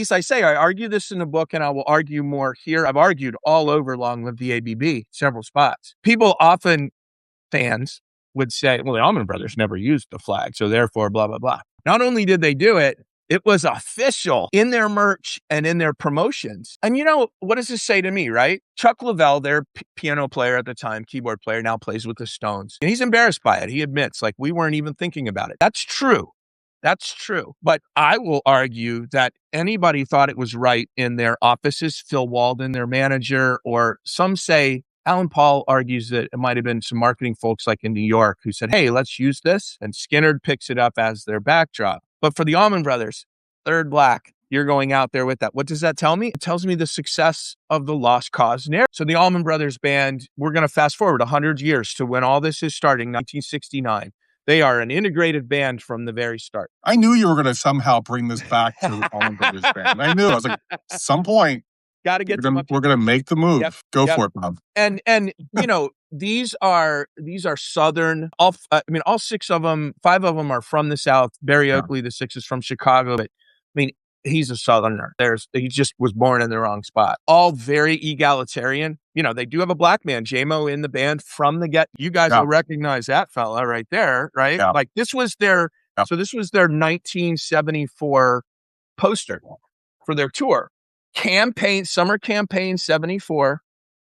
As I say, I argue this in the book and I will argue more here. I've argued all over Long Live the ABB, several spots. People often, fans, would say, well, the Allman Brothers never used the flag, so therefore blah, blah, blah. Not only did they do it, it was official in their merch and in their promotions. And what does this say to me, right? Chuck Leavell, their piano player at the time, keyboard player, now plays with the Stones. And he's embarrassed by it. He admits, like, we weren't even thinking about it. That's true. That's true. But I will argue that anybody thought it was right in their offices, Phil Walden, their manager, or some say, Alan Paul argues that it might have been some marketing folks like in New York who said, hey, let's use this. And Skinner picks it up as their backdrop. But for the Allman Brothers, third black, you're going out there with that. What does that tell me? It tells me the success of the Lost Cause narrative. So the Allman Brothers band, we're going to fast forward 100 years to when all this is starting, 1969. They are an integrated band from the very start. I knew you were going to somehow bring this back to the Allman Brothers band. I knew. I was like, at some point, got to get we're going to make the move. Yep, Go for it, Bob. And these are Southern. All 6 of them, 5 of them are from the South. Barry Oakley, the 6 is from Chicago. But he's a Southerner. He just was born in the wrong spot. All very egalitarian. They do have a black man, J-Mo, in the band from the get. You guys will recognize that fella right there, right? Yeah. Like this was their 1974 poster for their tour. Summer campaign 74,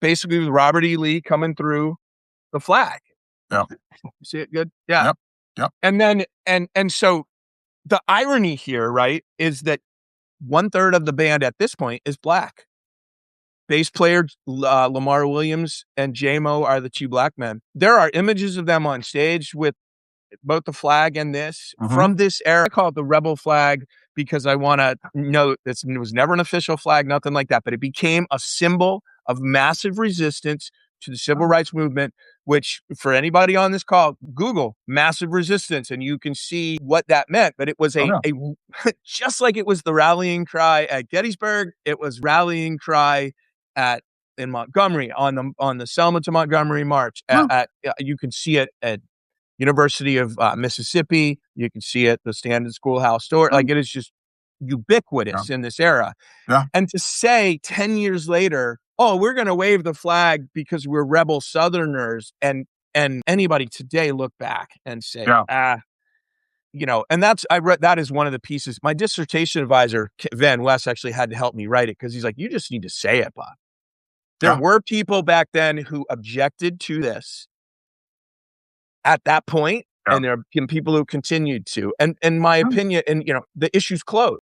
basically with Robert E. Lee coming through the flag. Yeah. You see it good? Yeah. Yep. And then, and so the irony here, right, is that 1/3 of the band at this point is black. Bass player Lamar Williams and J-Mo are the 2 black men. There are images of them on stage with both the flag and this from this era. I call it the rebel flag because I want to note this. It was never an official flag, nothing like that, but it became a symbol of massive resistance to the civil rights movement, which for anybody on this call, Google massive resistance and you can see what that meant. But it was a just like it was the rallying cry at Gettysburg, it was rallying cry in Montgomery on the Selma to Montgomery march. You can see it at University of Mississippi. You can see it the Stanton Schoolhouse store. Like it is just ubiquitous in this era. Yeah. And to say 10 years later, oh, we're going to wave the flag because we're rebel Southerners, and anybody today look back and say, and that is one of the pieces. My dissertation advisor, Van West, actually had to help me write it because he's like, you just need to say it, Bob. There were people back then who objected to this at that point, and there are people who continued to. And in my opinion, and the issue's closed.